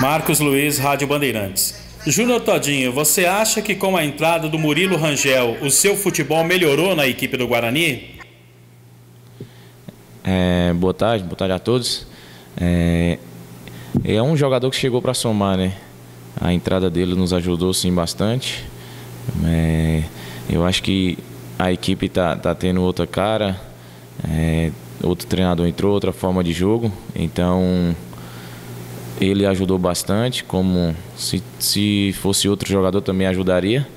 Marcos Luiz, Rádio Bandeirantes. Júnior Todinho, você acha que com a entrada do Murilo Rangel, o seu futebol melhorou na equipe do Guarani? Boa tarde a todos. É um jogador que chegou para somar, né? A entrada dele nos ajudou sim bastante. Eu acho que a equipe tá tendo outra cara, outro treinador entrou, outra forma de jogo, então ele ajudou bastante, como se fosse outro jogador também ajudaria.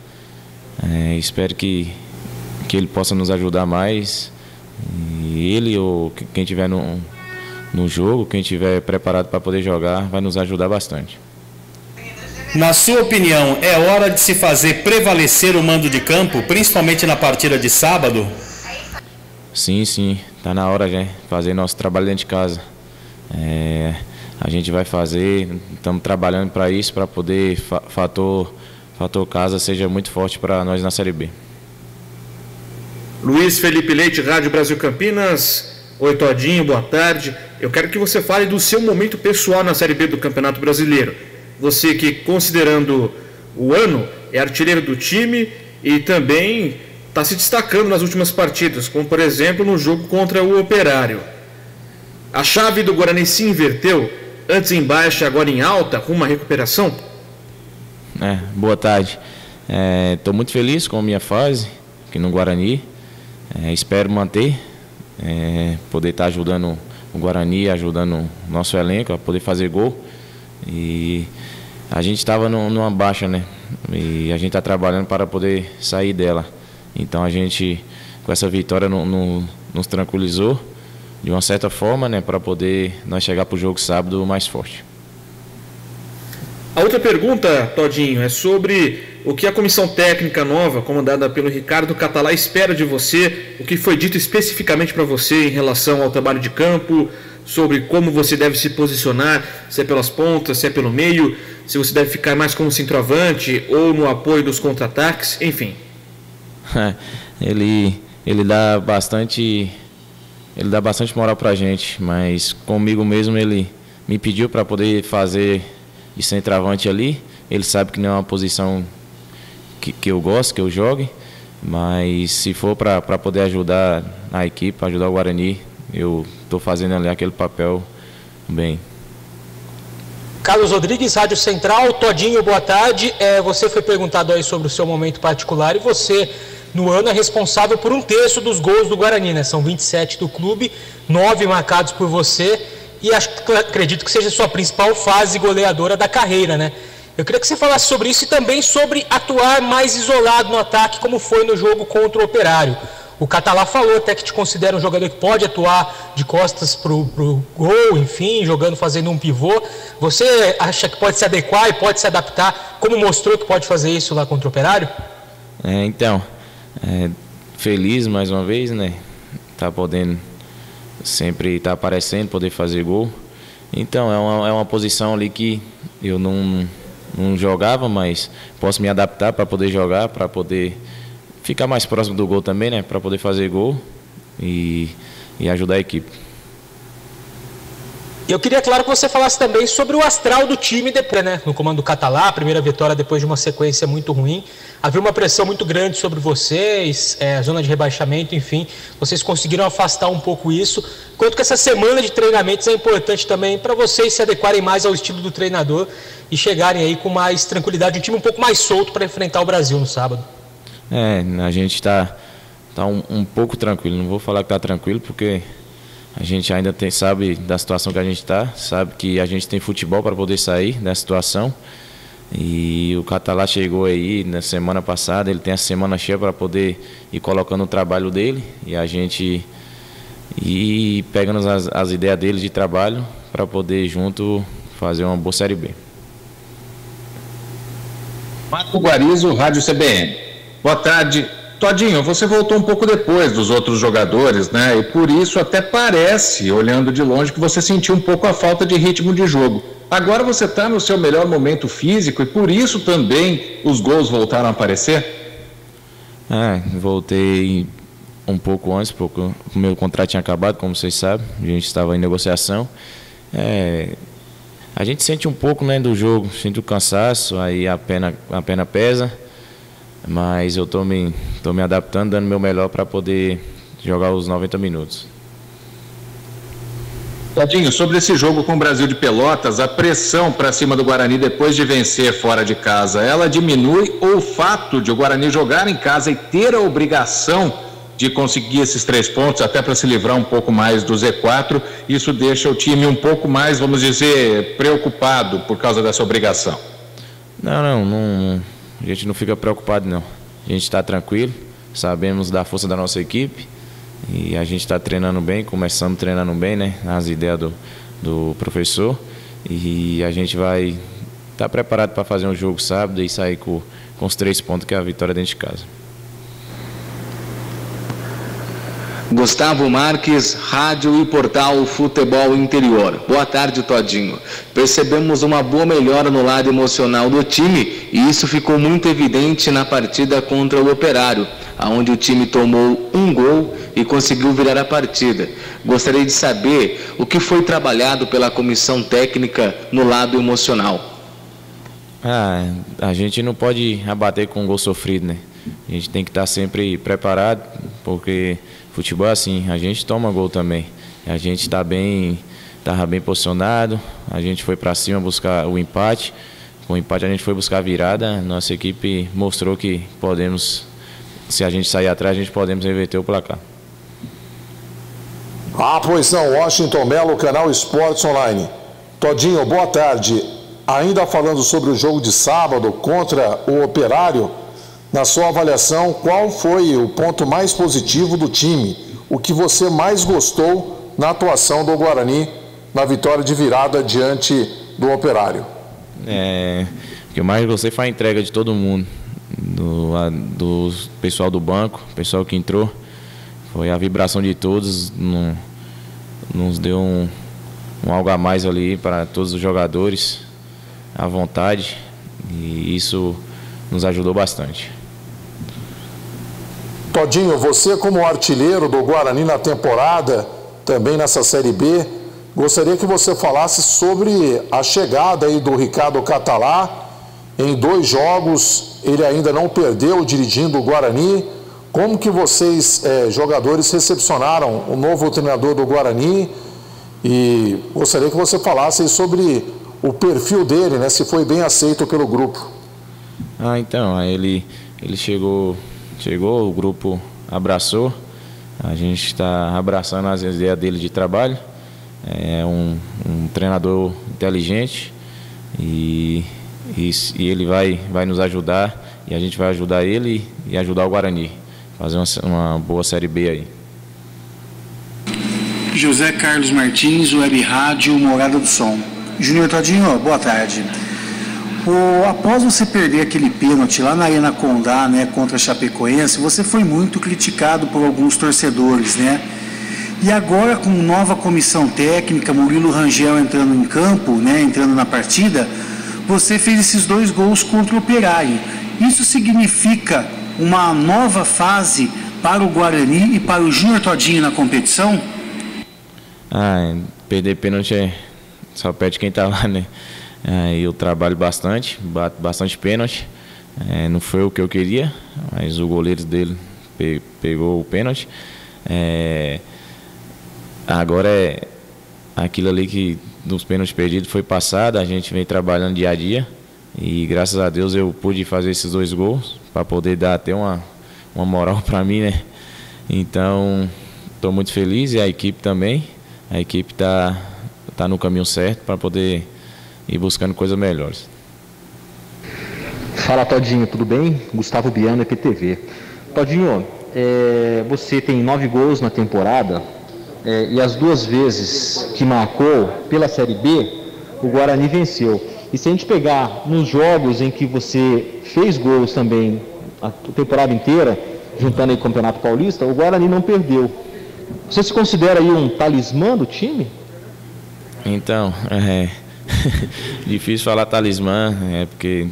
Espero que ele possa nos ajudar mais, e ele ou quem estiver no jogo, quem estiver preparado para poder jogar, vai nos ajudar bastante. Na sua opinião, é hora de se fazer prevalecer o mando de campo, principalmente na partida de sábado? Sim, está na hora de fazer nosso trabalho dentro de casa. A gente vai fazer, estamos trabalhando para isso, para poder fator casa seja muito forte para nós na Série B. Luiz Felipe Leite, Rádio Brasil Campinas. Oi, Todinho, boa tarde. Eu quero que você fale do seu momento pessoal na Série B do Campeonato Brasileiro. Você que, considerando o ano, é artilheiro do time e também está se destacando nas últimas partidas, como por exemplo no jogo contra o Operário. A chave do Guarani se inverteu, antes em baixa, agora em alta, com uma recuperação? Boa tarde. Estou muito feliz com a minha fase aqui no Guarani. Espero manter, poder estar ajudando o Guarani, ajudando o nosso elenco a poder fazer gol. E a gente estava numa baixa, né? E a gente está trabalhando para poder sair dela. Então a gente, com essa vitória, nos tranquilizou de uma certa forma, né? Para poder nós chegar para o jogo sábado mais forte. A outra pergunta, Todinho, é sobre o que a comissão técnica nova, comandada pelo Ricardo Catalá, espera de você, o que foi dito especificamente para você em relação ao trabalho de campo, sobre como você deve se posicionar, se é pelas pontas, se é pelo meio, se você deve ficar mais como centroavante ou no apoio dos contra-ataques, enfim. Ele dá bastante moral pra gente, mas comigo mesmo ele me pediu para poder fazer de centroavante ali. Ele sabe que não é uma posição que eu gosto, que eu jogue, mas se for para poder ajudar a equipe, ajudar o Guarani, eu estou fazendo ali aquele papel bem. Carlos Rodrigues, Rádio Central. Todinho, boa tarde. Você foi perguntado aí sobre o seu momento particular e você, no ano, é responsável por 1/3 dos gols do Guarani, né? São 27 do clube, 9 marcados por você e acredito que seja a sua principal fase goleadora da carreira, né? Eu queria que você falasse sobre isso e também sobre atuar mais isolado no ataque, como foi no jogo contra o Operário. O Catalá falou até que te considera um jogador que pode atuar de costas pro gol, enfim, jogando, fazendo um pivô. Você acha que pode se adequar e pode se adaptar, como mostrou que pode fazer isso lá contra o Operário? Feliz mais uma vez, né? Tá podendo sempre estar aparecendo, poder fazer gol. Então, é uma posição ali que eu não jogava, mas posso me adaptar para poder jogar, para poder ficar mais próximo do gol também, né? Para poder fazer gol e ajudar a equipe. Eu queria, claro, que você falasse também sobre o astral do time depois, né? No comando do Catalá, a primeira vitória depois de uma sequência muito ruim. Havia uma pressão muito grande sobre vocês, a zona de rebaixamento, enfim. Vocês conseguiram afastar um pouco isso. Quanto que essa semana de treinamentos é importante também para vocês se adequarem mais ao estilo do treinador e chegarem aí com mais tranquilidade, um time um pouco mais solto para enfrentar o Brasil no sábado. A gente está um pouco tranquilo. Não vou falar que está tranquilo, porque a gente ainda sabe da situação que a gente está, sabe que a gente tem futebol para poder sair dessa situação. E o Catalá chegou aí na semana passada, ele tem a semana cheia para poder ir colocando o trabalho dele e a gente ir pegando as ideias dele de trabalho para poder junto fazer uma boa Série B. Marco Guarizo, Rádio CBN. Boa tarde. Todinho, você voltou um pouco depois dos outros jogadores, né? E por isso até parece, olhando de longe, que você sentiu um pouco a falta de ritmo de jogo. Agora você está no seu melhor momento físico e por isso também os gols voltaram a aparecer? Voltei um pouco antes, porque o meu contrato tinha acabado, como vocês sabem. A gente estava em negociação. A gente sente um pouco, né, do jogo, sinto o cansaço, aí a pena pesa, mas eu tô me adaptando, dando meu melhor para poder jogar os 90 minutos. Todinho, sobre esse jogo com o Brasil de Pelotas, a pressão para cima do Guarani depois de vencer fora de casa, ela diminui, ou o fato de o Guarani jogar em casa e ter a obrigação de conseguir esses 3 pontos, até para se livrar um pouco mais do Z4, isso deixa o time um pouco mais, vamos dizer, preocupado por causa dessa obrigação? Não, a gente não fica preocupado não. A gente está tranquilo, sabemos da força da nossa equipe e a gente está treinando bem, começamos treinando bem, né, nas ideias do professor, e a gente vai estar preparado para fazer um jogo sábado e sair com os 3 pontos, que é a vitória dentro de casa. Gustavo Marques, Rádio e Portal Futebol Interior. Boa tarde, Todinho. Percebemos uma boa melhora no lado emocional do time e isso ficou muito evidente na partida contra o Operário, onde o time tomou 1 gol e conseguiu virar a partida. Gostaria de saber o que foi trabalhado pela comissão técnica no lado emocional. A gente não pode abater com um gol sofrido, né? A gente tem que estar sempre preparado, porque futebol é assim, a gente toma gol também. A gente estava bem posicionado, a gente foi para cima buscar o empate. Com o empate a gente foi buscar a virada, nossa equipe mostrou que podemos, se a gente sair atrás, a gente podemos reverter o placar. Pois não, Washington Melo, Canal Esportes Online. Todinho, boa tarde. Ainda falando sobre o jogo de sábado contra o Operário, na sua avaliação, qual foi o ponto mais positivo do time? O que você mais gostou na atuação do Guarani na vitória de virada diante do Operário? O que eu mais gostei foi a entrega de todo mundo, do pessoal do banco, pessoal que entrou. Foi a vibração de todos, nos deu um algo a mais ali para todos os jogadores, à vontade, e isso nos ajudou bastante. Todinho, você como artilheiro do Guarani na temporada, também nessa Série B, gostaria que você falasse sobre a chegada aí do Ricardo Catalá. Em 2 jogos, ele ainda não perdeu dirigindo o Guarani. Como que vocês, jogadores, recepcionaram o novo treinador do Guarani? E gostaria que você falasse sobre o perfil dele, né, se foi bem aceito pelo grupo. Então, ele chegou, o grupo abraçou, a gente está abraçando as ideias dele de trabalho. É um treinador inteligente e ele vai nos ajudar, e a gente vai ajudar ele e ajudar o Guarani, fazer uma boa Série B aí. José Carlos Martins, Web Rádio Morada do Som. Júnior Todinho, boa tarde. Após você perder aquele pênalti lá na Arena Condá, né, contra a Chapecoense, você foi muito criticado por alguns torcedores, né? E agora, com nova comissão técnica, Murilo Rangel entrando em campo, né, entrando na partida, você fez esses 2 gols contra o Operário. Isso significa uma nova fase para o Guarani e para o Júnior Todinho na competição? Perder pênalti só perde quem tá lá, né? Eu trabalho bastante, bato bastante pênalti. Não foi o que eu queria, mas o goleiro dele pegou o pênalti. Agora aquilo ali que dos pênaltis perdidos foi passado, a gente vem trabalhando dia a dia e graças a Deus eu pude fazer esses 2 gols para poder dar até uma moral para mim, né? Então estou muito feliz, e a equipe também. A equipe tá no caminho certo para poder ir buscando coisas melhores. Fala, Todinho, tudo bem? Gustavo Biano, EPTV. Todinho, você tem 9 gols na temporada, e as 2 vezes que marcou pela Série B, o Guarani venceu. E se a gente pegar nos jogos em que você fez gols também a temporada inteira, juntando aí o Campeonato Paulista, o Guarani não perdeu. Você se considera aí um talismã do time? Então, difícil falar talismã, porque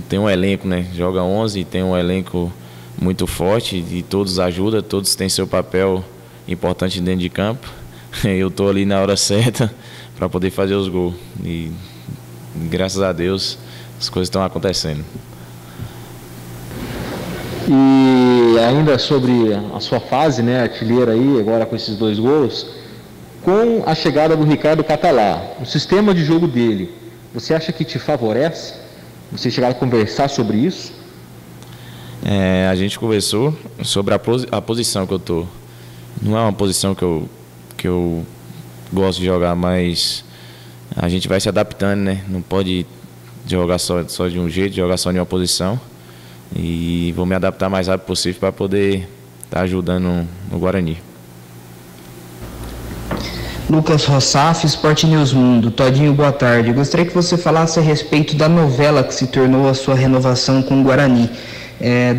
tem um elenco, né? Joga 11 e tem um elenco muito forte e todos ajudam, todos têm seu papel importante dentro de campo. Eu estou ali na hora certa poder fazer os gols. E graças a Deus as coisas estão acontecendo. E ainda sobre a sua fase, né, artilheira aí, agora com esses 2 gols, com a chegada do Ricardo Catalá, o sistema de jogo dele, você acha que te favorece? Você chegaram a conversar sobre isso? A gente conversou sobre a posição que eu tô. Não é uma posição que eu gosto de jogar, mas a gente vai se adaptando, né? Não pode jogar só de um jeito, jogar só em uma posição. E vou me adaptar mais rápido possível para poder estar ajudando no Guarani. Lucas Rossaf, Sport News Mundo. Todinho, boa tarde. Gostaria que você falasse a respeito da novela que se tornou a sua renovação com o Guarani.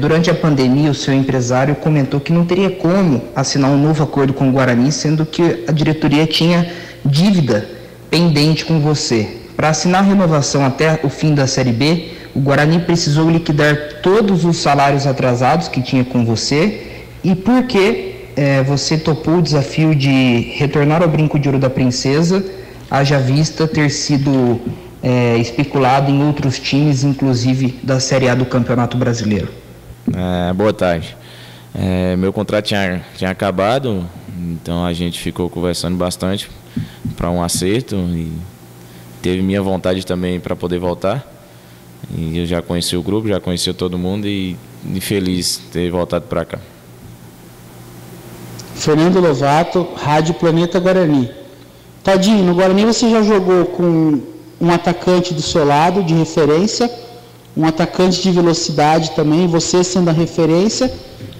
Durante a pandemia, o seu empresário comentou que não teria como assinar um novo acordo com o Guarani, sendo que a diretoria tinha dívida pendente com você. Para assinar a renovação até o fim da Série B, o Guarani precisou liquidar todos os salários atrasados que tinha com você. E por que você topou o desafio de retornar ao Brinco de Ouro da Princesa, haja vista ter sido especulado em outros times, inclusive da Série A do Campeonato Brasileiro? Boa tarde. Meu contrato tinha acabado, então a gente ficou conversando bastante para um acerto e teve minha vontade também para poder voltar. E eu já conheci o grupo, já conheci todo mundo e feliz de ter voltado para cá. Fernando Lovato, Rádio Planeta Guarani. Todinho, no Guarani você já jogou com um atacante do seu lado de referência, um atacante de velocidade também, você sendo a referência,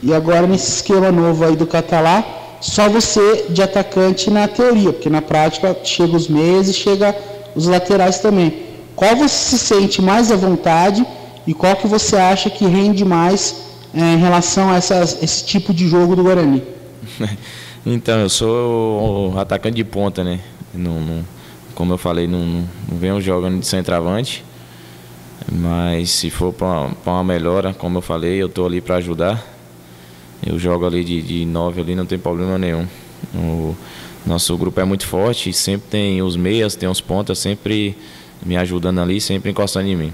e agora nesse esquema novo aí do Catalá, só você de atacante na teoria, porque na prática chega os meias e chega os laterais também. Qual você se sente mais à vontade e qual que você acha que rende mais em relação a esse tipo de jogo do Guarani? Então, eu sou o atacante de ponta, né? Como eu falei, não venho jogando de centroavante, mas se for para uma melhora, como eu falei, eu estou ali para ajudar. Eu jogo ali de 9 ali, não tem problema nenhum. O nosso grupo é muito forte, sempre tem os meias, tem os pontas, sempre me ajudando ali, sempre encostando em mim.